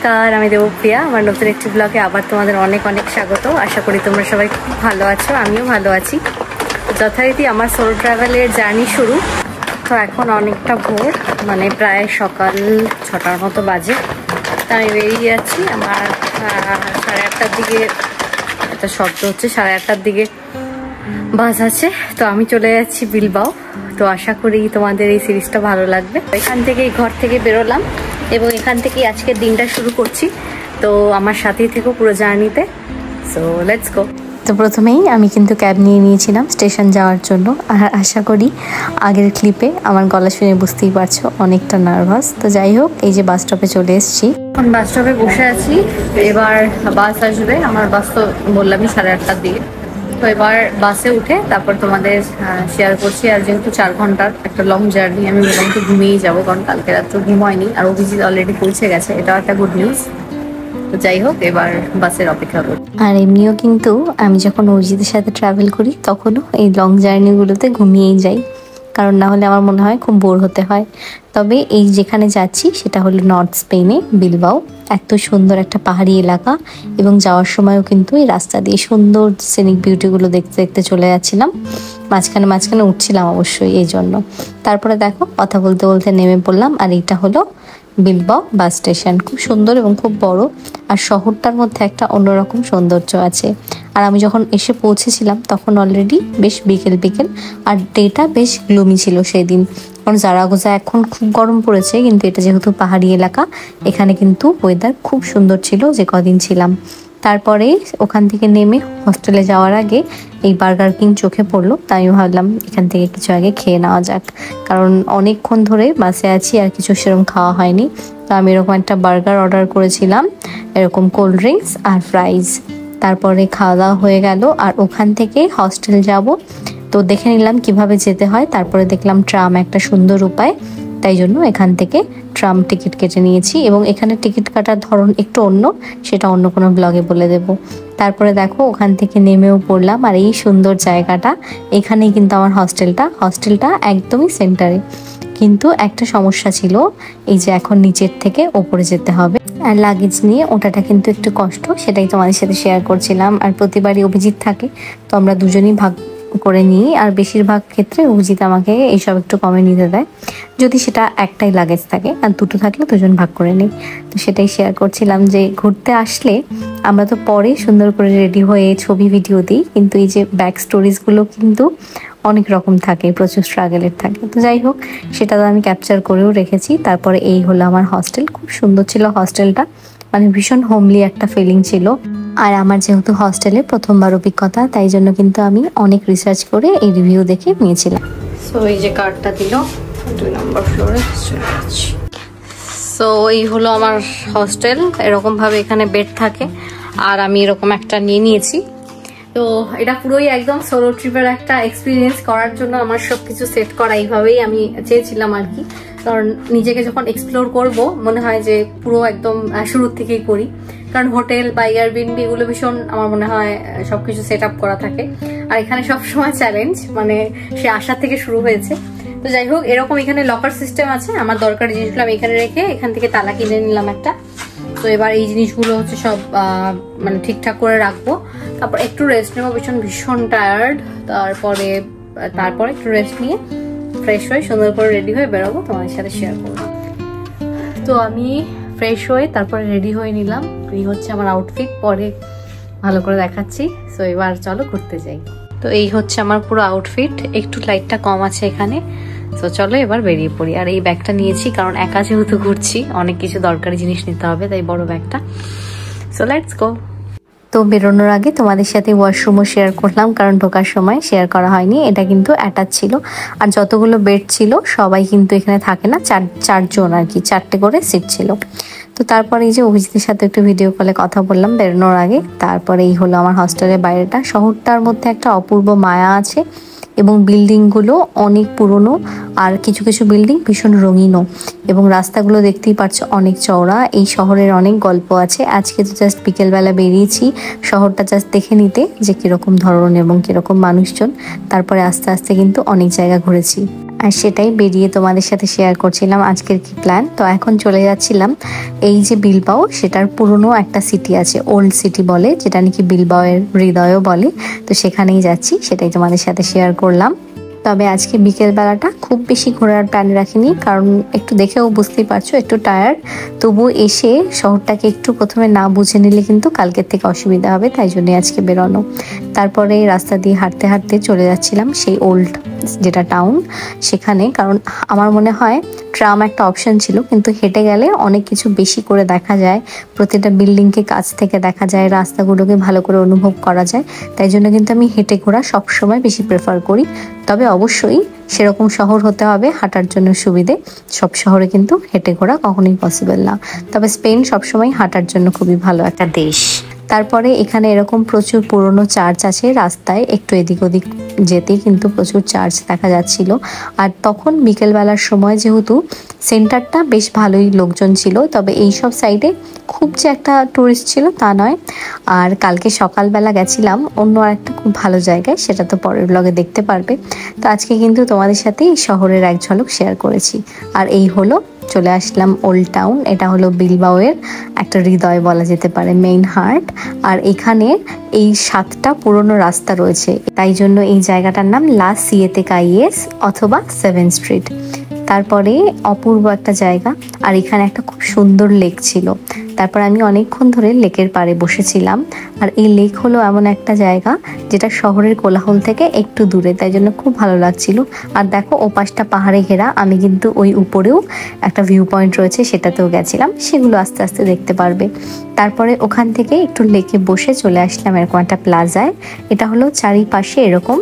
নমস্কার, আমি দেবপ্রিয়া। আমার নতুন একটি ব্লগে আবার তোমাদের অনেক অনেক স্বাগত। আশা করি তোমরা সবাই ভালো আছো, আমিও ভালো আছি। যথারীতি আমার সোলো ট্রাভেলের জার্নি শুরু। তো এখন অনেকটা ভোর, মানে প্রায় সকাল 6টার মতো বাজে। তো আমি বেরিয়ে যাচ্ছি। আমার 8:30টার দিকে একটা শব্দ হচ্ছে, 8:30টার দিকে বাস আছে। তো আমি চলে যাচ্ছি বিলবাও। তো আশা করি তোমাদের এই সিরিজটা ভালো লাগবে। এখান থেকে ঘর থেকে বেরোলাম এবং এখান থেকেই আজকের দিনটা শুরু করছি। তো আমার সাথেই থেকো পুরো জার্নিতে। So let's go. তো প্রথমেই আমি কিন্তু ক্যাব নিয়ে নিয়েছিলাম স্টেশন যাওয়ার জন্য। আর আশা করি আগের ক্লিপে আমার গলা শুনে বুঝতেই পারছো অনেকটা নার্ভাস। তো যাই হোক, এই যে বাস স্টপে চলে এসেছি। এখন বাস স্টপে বসে আছি। এবার বাস আসবে। আমার বাস তো বললামই 8:30টার দিকে। তো এবার বাসে উঠে তারপর তোমাদের শেয়ার করছি। আর যেহেতু 4 ঘন্টার একটা লং জার্নি, আমি মোটামুটি ঘুমিয়েই যাবো, কারণ কালকে রাত্রে ঘুম হয়নি। আর অভিজিৎ অলরেডি পৌঁছে গেছে, এটাও একটা গুড নিউজ। তো যাই হোক, এবার বাসের অপেক্ষা করি। আর এমনিও কিন্তু আমি যখন অভিজিতের সাথে ট্রাভেল করি তখনও এই লং জার্নিগুলোতে ঘুমিয়েই যাই, কারণ না হলে আমার মনে হয় খুব বোর হতে হয়। তবে এই যেখানে যাচ্ছি সেটা হলো নর্থ স্পেনে, বিলবাও। এত সুন্দর একটা পাহাড়ি এলাকা, এবং যাওয়ার সময়ও কিন্তু এই রাস্তা দিয়ে সুন্দর সিনিক বিউটিগুলো দেখতে দেখতে চলে যাচ্ছিলাম। মাঝখানে মাঝখানে উঠছিলাম অবশ্যই এই জন্য। তারপরে দেখো, কথা বলতে বলতে নেমে পড়লাম। আর এইটা হলো বিলবাও বাস স্টেশন। খুব সুন্দর এবং খুব বড়। আর শহরটার মধ্যে একটা অন্যরকম সৌন্দর্য আছে। আর আমি যখন এসে পৌঁছেছিলাম তখন অলরেডি বেশ বিকেল বিকেল, আর ডেটা বেশ গ্লুমি ছিল সেই দিন। কারণ জারাগোজা এখন খুব গরম পড়েছে, কিন্তু এটা যেহেতু পাহাড়ি এলাকা, এখানে কিন্তু ওয়েদার খুব সুন্দর ছিল যে কদিন ছিলাম। তারপরে ওখান থেকে নেমে হস্টেলে যাওয়ার আগে এই বার্গার কিং চোখে পড়লো। তাই আমি ভাবলাম এখান থেকে কিছু আগে খেয়ে নেওয়া যাক, কারণ অনেকক্ষণ ধরে বাসে আছি আর কিছু সেরকম খাওয়া হয়নি। তো আমি এরকম একটা বার্গার অর্ডার করেছিলাম, এরকম কোল্ড ড্রিঙ্কস আর ফ্রাইজ। তারপরে খাওয়া দাওয়া হয়ে গেল। আর ওখান থেকে হস্টেল যাব, তো দেখে নিলাম কিভাবে যেতে হয়। তারপরে দেখলাম ট্রাম একটা সুন্দর উপায়, তাই জন্য এখান থেকে ট্রাম টিকিট কেটে নিয়েছি। এবং এখানে টিকিট কাটার ধরন একটু অন্য, সেটা অন্য কোনো ব্লগে বলে দেব। তারপরে দেখো, ওখান থেকে নেমেও পড়লাম। আর এই সুন্দর জায়গাটা, এখানেই কিন্তু আমার হস্টেলটা একদমই সেন্টারে। কিন্তু একটা সমস্যা ছিল, এই যে এখন নিচের থেকে ওপরে যেতে হবে, আর লাগেজ নিয়ে ওঠাটা কিন্তু একটু কষ্ট। সেটাই তোমাদের সাথে শেয়ার করছিলাম। আর প্রতিবারই অভিজিৎ থাকে, তো আমরা দুজনেই ভাগ করে নিই। আর বেশিরভাগ ক্ষেত্রে অভিজিৎ আমাকে এইসব একটু কমে নিতে দেয়, যদি সেটা একটাই লাগেজ থাকে। আর দুটো থাকলে দুজন ভাগ করে নিই। তো সেটাই শেয়ার করছিলাম যে ঘুরতে আসলে আমরা তো পরে সুন্দর করে রেডি হয়ে ছবি ভিডিও দিই, কিন্তু এই যে ব্যাক স্টোরিজগুলো কিন্তু অনেক রকম থাকে, প্রচুর স্ট্রাগলের থাকে। তো যাই হোক, সেটা তো আমি ক্যাপচার করেও রেখেছি। তারপরে এই হলো আমার হস্টেল। খুব সুন্দর ছিল হস্টেলটা, মানে ভীষণ হোমলি একটা ফিলিং ছিল। আর আমার যেহেতু হস্টেলে প্রথমবার অভিজ্ঞতা, তাই জন্য কিন্তু আমি অনেক রিসার্চ করে এই রিভিউ দেখে নিয়েছিলাম। সো এই যে কার্ডটা দিল, 2 নম্বর ফ্লোরে চলে যাচ্ছি। সো এই হলো আমার হস্টেল। এরকমভাবে এখানে বেড থাকে, আর আমি এরকম একটা নিয়ে নিয়েছি। তো এটা পুরোই একদম সোলো ট্রিপের একটা এক্সপিরিয়েন্স করার জন্য আমার সবকিছু সেট করা এইভাবেই আমি চেয়েছিলাম আর কি। কারণ নিজেকে যখন এক্সপ্লোর করব, মনে হয় যে পুরো একদম শুরুর থেকেই করি। কারণ হোটেল বা এয়ারবিএনবি এগুলো ভীষণ আমার মনে হয় সবকিছু সেট আপ করা থাকে, আর এখানে সবসময় চ্যালেঞ্জ, মানে সে আশা থেকে শুরু হয়েছে। তো যাই হোক, এরকম এখানে লকার সিস্টেম আছে। আমার দরকারি জিনিসগুলো আমি এখানে রেখে এখান থেকে তালা কিনে নিলাম একটা। তো এবার এই জিনিসগুলো হচ্ছে সব মানে ঠিকঠাক করে রাখবো। তারপর একটু রেস্ট নেবো, ভীষণ টায়ার্ড। তারপরে একটু রেস্ট নিয়ে ফ্রেশ হয়ে সুন্দর করে রেডি হয়ে বেরোবো, তোমাদের সাথে শেয়ার করবো। তো আমি ফ্রেশ হয়ে তারপরে রেডি হয়ে নিলাম। এই হচ্ছে আমার আউটফিট, পরে ভালো করে দেখাচ্ছি। সো এবার চলো ঘুরতে যাই। তো এই হচ্ছে আমার পুরো আউটফিট, একটু লাইটটা কম আছে এখানে। তো চলো এবার বেরিয়ে পড়ি। আর এই ব্যাগটা নিয়েছি, কারণ একা যেহেতু ঘুরছি অনেক কিছু দরকারি জিনিস নিতে হবে, তাই বড় ব্যাগটা। So let's go. তো বেরোনোর আগে তোমাদের সাথে ওয়াশরুমও শেয়ার করলাম, কারণ ঢোকার সময় শেয়ার করা হয়নি। এটা কিন্তু অ্যাটাচ ছিল। আর যতগুলো বেড ছিল সবাই কিন্তু এখানে থাকে না, চারজন আর কি, 4টে করে সিট ছিল। তো তারপরে এই যে অভিজিতের সাথে একটু ভিডিও কলে কথা বললাম বেরোনোর আগে। তারপরে এই হলো আমার হস্টেলের বাইরেটা। শহরটার মধ্যে একটা অপূর্ব মায়া আছে, এবং বিল্ডিংগুলো অনেক পুরনো, আর কিছু কিছু বিল্ডিং ভীষণ রঙিনও। এবং রাস্তাগুলো দেখতেই পাচ্ছ অনেক চওড়া। এই শহরের অনেক গল্প আছে। আজকে তো জাস্ট বিকেলবেলা বেরিয়েছি শহরটা জাস্ট দেখে নিতে, যে কিরকম ধরন এবং কিরকম মানুষজন। তারপরে আস্তে আস্তে কিন্তু অনেক জায়গা ঘুরেছি। আর সেটাই বেরিয়ে তোমাদের সাথে শেয়ার করছিলাম আজকের কি প্ল্যান। তো এখন চলে যাচ্ছিলাম এই যে বিলবাও, সেটার পুরনো একটা সিটি আছে, ওল্ড সিটি বলে, যেটা নাকি বিলবাওয়ের হৃদয়ও বলে। তো সেখানেই যাচ্ছি, সেটাই তোমাদের সাথে শেয়ার করলাম। তবে আজকে বিকেলবেলাটা খুব বেশি ঘোরার প্ল্যান রাখিনি, কারণ একটু দেখেও বুঝতেই পারছো একটু টায়ার্ড। তবু এসে শহরটাকে একটু প্রথমে না বুঝে নিলে কিন্তু কালকের থেকে অসুবিধা হবে, তাই জন্য আজকে বেরোনো। তারপরে রাস্তা দিয়ে হাঁটতে হাঁটতে চলে যাচ্ছিলাম সেই ওল্ড যেটা টাউন সেখানে, কারণ আমার মনে হয় ট্রাম একটা অপশন ছিল, কিন্তু হেঁটে গেলে অনেক কিছু বেশি করে দেখা যায়, প্রতিটা বিল্ডিংকে কাছ থেকে দেখা যায়, রাস্তাগুলোকে ভালো করে অনুভব করা যায়। তাই জন্য কিন্তু আমি হেঁটে ঘোরা সবসময় বেশি প্রেফার করি। তবে অবশ্যই সেরকম শহর হতে হবে হাঁটার জন্য সুবিধে, সব শহরে কিন্তু হেঁটে ঘোরা কখনোই পসিবল না। তবে স্পেন সবসময় হাঁটার জন্য খুবই ভালো একটা দেশ। তারপরে এখানে এরকম প্রচুর পুরনো চার্চ আছে, রাস্তায় একটু এদিক ওদিক যেতেই কিন্তু প্রচুর চার্চ দেখা যাচ্ছিল। আর তখন বিকেলবেলার সময় যেহেতু সেন্টারটা বেশ ভালোই লোকজন ছিল, তবে এই সব সাইডে খুব যে একটা টুরিস্ট ছিল তা নয়। আর কালকে সকালবেলা গেছিলাম অন্য আরেকটা খুব ভালো জায়গায়, সেটা তো পরের ব্লগে দেখতে পারবে। তো আজকে কিন্তু তোমাদের সাথে এই শহরের এক ঝলক শেয়ার করেছি। আর এই হলো চলে আসলাম ওল্ড টাউন। এটা হলো বিলবাওয়ের একটা হৃদয় বলা যেতে পারে, মেইন হার্ট। আর এখানে এই 7টা পুরনো রাস্তা রয়েছে, তাই জন্য এই জায়গাটার নাম লা সিয়েতে কাইয়েস অথবা 7 স্ট্রিট। তারপরে অপূর্ব একটা জায়গা, আর এখানে একটা খুব সুন্দর লেক ছিল। তারপর আমি অনেকক্ষণ ধরে লেকের পাড়ে বসেছিলাম। আর এই লেক হলো এমন একটা জায়গা যেটা শহরের কোলাহল থেকে একটু দূরে, তাই জন্য খুব ভালো লাগছিল। আর দেখো ওপাশটা পাহাড়ে ঘেরা, আমি কিন্তু ওই উপরেও একটা ভিউ পয়েন্ট রয়েছে সেটাতেও গেছিলাম, সেগুলো আস্তে আস্তে দেখতে পারবে। তারপরে ওখান থেকে একটু লেকে বসে চলে আসলাম এরকম একটা প্লাজায়। এটা হলো চারিপাশে এরকম,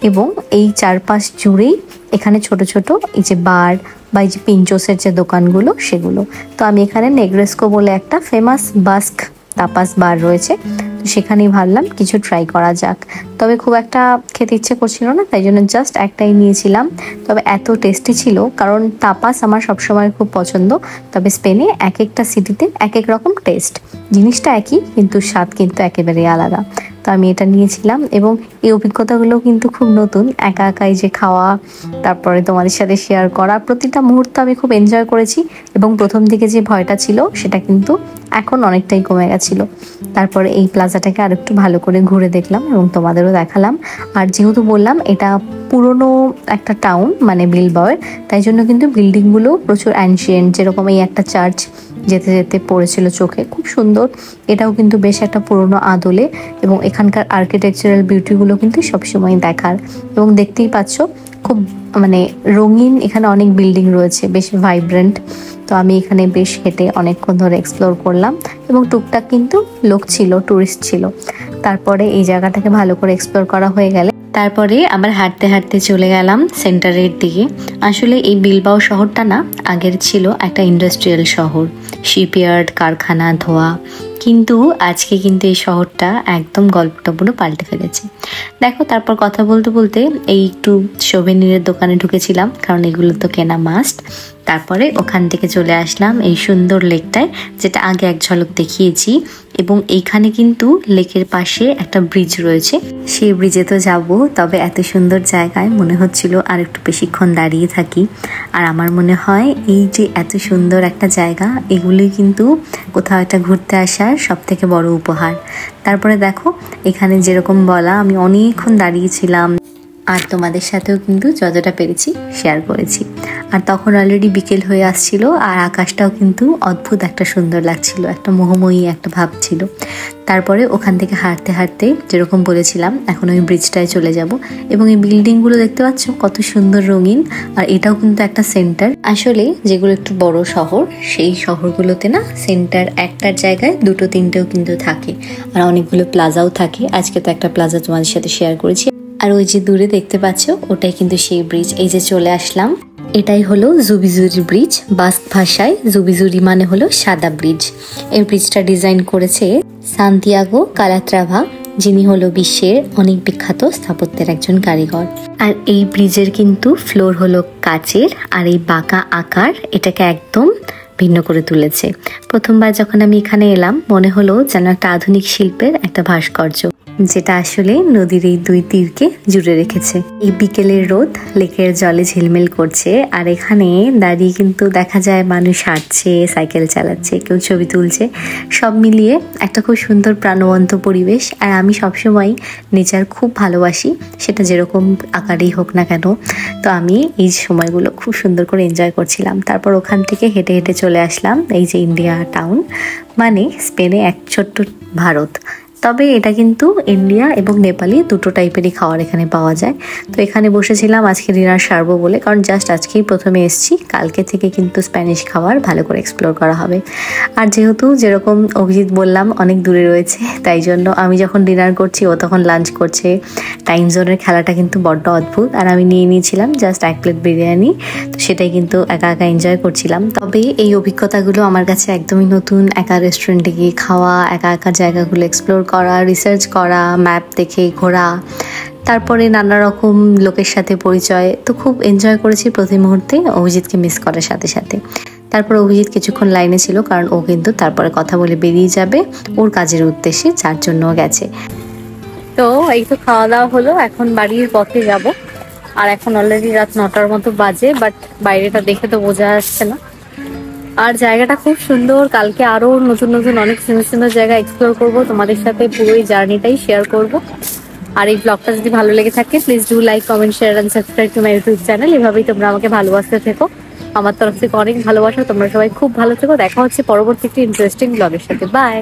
এবং এই চারপাশ জুড়েই এখানে ছোট ছোট এই যে বার বা এই যে পিঞ্চোসের যে দোকানগুলো সেগুলো। তো আমি এখানে নেগ্রেস্কো বলে একটা ফেমাস বাস্ক তাপাস বার রয়েছে, তো সেখানেই ভাবলাম কিছু ট্রাই করা যাক। তবে খুব একটা খেতে ইচ্ছে করছিল না, তাই জন্য জাস্ট একটাই নিয়েছিলাম। তবে এত টেস্টি ছিল, কারণ তাপাস আমার সবসময় খুব পছন্দ। তবে স্পেনে এক একটা সিটিতে এক এক রকম টেস্ট, জিনিসটা একই কিন্তু স্বাদ কিন্তু একেবারেই আলাদা। তো আমি এটা নিয়েছিলাম, এবং এই অভিজ্ঞতাগুলো কিন্তু খুব নতুন, একা একাই যে খাওয়া, তারপরে তোমাদের সাথে শেয়ার করা, প্রতিটা মুহূর্ত আমি খুব এনজয় করেছি। এবং প্রথম দিকে যে ভয়টা ছিল সেটা কিন্তু এখন অনেকটাই কমে গেছিলো। তারপরে এই প্লাজাটাকে আর একটু ভালো করে ঘুরে দেখলাম এবং তোমাদেরও দেখালাম। আর যেহেতু বললাম এটা পুরনো একটা টাউন মানে বিলবাওয়ের, তাই জন্য কিন্তু বিল্ডিংগুলো প্রচুর অ্যানশিয়েন্ট, যেরকম এই একটা চার্চ যেতে যেতে পড়েছিল চোখে, খুব সুন্দর। এটাও কিন্তু বেশ একটা পুরনো আদলে, এবং এখানকার আর্কিটেকচারাল বিউটিগুলো কিন্তু সবসময় দেখার। এবং দেখতেই পাচ্ছ খুব মানে রঙিন, এখানে অনেক বিল্ডিং রয়েছে, বেশ ভাইব্রেন্ট। তো আমি এখানে বেশ হেঁটে অনেকক্ষণ ধরে এক্সপ্লোর করলাম, এবং টুকটাক কিন্তু লোক ছিল, টুরিস্ট ছিল। তারপরে এই জায়গাটাকে ভালো করে এক্সপ্লোর করা হয়ে গেলে তারপরে আবার হাঁটতে হাঁটতে চলে গেলাম সেন্টারের দিকে। আসলে এই বিলবাও শহরটা না আগের ছিল একটা ইন্ডাস্ট্রিয়াল শহর, শিপইয়ার্ড, কারখানা, ধোয়া। কিন্তু আজকে কিন্তু এই শহরটা একদম গল্পটা পুরো পাল্টে ফেলেছে। দেখো তারপর কথা বলতে বলতে এই একটু সোভেনিরের দোকানে ঢুকেছিলাম, কারণ এগুলো তো কেনা মাস্ট। তারপরে ওখান থেকে চলে আসলাম এই সুন্দর লেকটায়, যেটা আগে এক ঝলক দেখিয়েছি। এবং এইখানে কিন্তু লেকের পাশে একটা ব্রিজ রয়েছে, সেই ব্রিজে তো যাবো। তবে এত সুন্দর জায়গায় মনে হচ্ছিল আর একটু বেশিক্ষণ দাঁড়িয়ে থাকি। আর আমার মনে হয় এই যে এত সুন্দর একটা জায়গা, এগুলোই কিন্তু কোথাও একটা ঘুরতে আসার সব থেকে বড় উপহার। তারপরে দেখো এখানে যেরকম বলা, আমি অনেকক্ষণ দাঁড়িয়েছিলাম, আর তোমাদের সাথেও কিন্তু যতটা পেরেছি শেয়ার করেছি। আর তখন অলরেডি বিকেল হয়ে আসছিল, আর আকাশটাও কিন্তু অদ্ভুত একটা সুন্দর লাগছিল, একটা মোহময়ী একটা ভাব ছিল। তারপরে ওখান থেকে হাঁটতে হাঁটতে যেরকম বলেছিলাম এখন ওই ব্রিজটায় চলে যাব। এবং এই বিল্ডিংগুলো দেখতে পাচ্ছ কত সুন্দর রঙিন। আর এটাও কিন্তু একটা সেন্টার। আসলে যেগুলো একটু বড় শহর, সেই শহরগুলোতে না সেন্টার একটার জায়গায় দুটো তিনটেও কিন্তু থাকে, আর অনেকগুলো প্লাজাও থাকে। আজকে তো একটা প্লাজা তোমাদের সাথে শেয়ার করেছি। আর ওই যে দূরে দেখতে পাচ্ছ ওটাই কিন্তু সেই ব্রিজ। এই যে চলে আসলাম, এটাই হলো জুবিজুরি ব্রিজ। বাস্ক ভাষায় জুবিজুরি মানে হলো সাদা ব্রিজ। এই ব্রিজটা ডিজাইন করেছে সান্তিয়াগো কালাত্রাভা, যিনি হলো বিশ্বের অনেক বিখ্যাত স্থাপত্যের একজন কারিগর। আর এই ব্রিজের কিন্তু ফ্লোর হলো কাচের, আর এই বাঁকা আকার এটাকে একদম ভিন্ন করে তুলেছে। প্রথমবার যখন আমি এখানে এলাম মনে হলো যেন একটা আধুনিক শিল্পের একটা ভাস্কর্য। যেটা আসলে নদীর এই দুই তীরকে জুড়ে রেখেছে। এই বিকেলের রোদ লেকের জলে ঝিলমিল করছে, আর এখানে দাঁড়িয়ে কিন্তু দেখা যায় মানুষ হাঁটছে, সাইকেল চালাচ্ছে, কেউ ছবি তুলছে, সব মিলিয়ে একটা খুব সুন্দর প্রাণবন্ত পরিবেশ। আর আমি সবসময় নেচার খুব ভালোবাসি, সেটা যেরকম আকারেই হোক না কেন। তো আমি এই সময়গুলো খুব সুন্দর করে এনজয় করছিলাম। তারপর ওখান থেকে হেঁটে হেঁটে চলে আসলাম এই যে ইন্ডিয়া টাউন, মানে স্পেনে এক ছোট্ট ভারত। তবে এটা কিন্তু ইন্ডিয়া এবং নেপালি দুটো টাইপেরই খাবার এখানে পাওয়া যায়। তো এখানে বসেছিলাম আজকে ডিনার সারবো বলে, কারণ জাস্ট আজকেই প্রথমে এসেছি, কালকে থেকে কিন্তু স্প্যানিশ খাবার ভালো করে এক্সপ্লোর করা হবে। আর যেহেতু যেরকম অভিজিৎ বললাম অনেক দূরে রয়েছে, তাই জন্য আমি যখন ডিনার করছি ও তখন লাঞ্চ করছে। টাইম জোনের খেলাটা কিন্তু বড্ড অদ্ভুত। আর আমি নিয়ে নিয়েছিলাম জাস্ট 1 প্লেট বিরিয়ানি, তো সেটাই কিন্তু একা একা এনজয় করছিলাম। তবে এই অভিজ্ঞতাগুলো আমার কাছে একদমই নতুন। একা রেস্টুরেন্টে গিয়ে খাওয়া, একা একা জায়গাগুলো এক্সপ্লোর করা, রিসার্চ করা, ম্যাপ দেখে ঘোরা, তারপরে নানা রকম লোকের সাথে পরিচয়, তো খুব এনজয় করেছি প্রতি মুহূর্তে, অভিজিৎকে মিস করার সাথে সাথে। তারপর অভিজিৎ কিছুক্ষণ লাইনে ছিল, কারণ ও কিন্তু তারপরে কথা বলে বেরিয়ে যাবে ওর কাজের উদ্দেশ্যে, যার জন্য গেছে। তো এই তো খাওয়া দাওয়া হলো, এখন বাড়ির পথে যাব। আর এখন অলরেডি রাত 9টার মতো বাজে, বাট বাইরেটা দেখে তো বোঝা যাচ্ছে না। আর জায়গাটা খুব সুন্দর। কালকে আরো নতুন নতুন অনেক সুন্দর সুন্দর জায়গা এক্সপ্লোর করব, তোমাদের সাথে পুরো এই জার্নিটাই শেয়ার করব। আর এই ব্লগটা যদি ভালো লেগে থাকে, please do like, comment, share and subscribe to my YouTube channel. এভাবেই তোমরা আমাকে ভালোবাসতে থেকো। আমার তরফ থেকে অনেক ভালোবাসা। তোমরা সবাই খুব ভালো থেকো। দেখা হচ্ছে পরবর্তী একটি ইন্টারেস্টিং ব্লগের সাথে। বাই।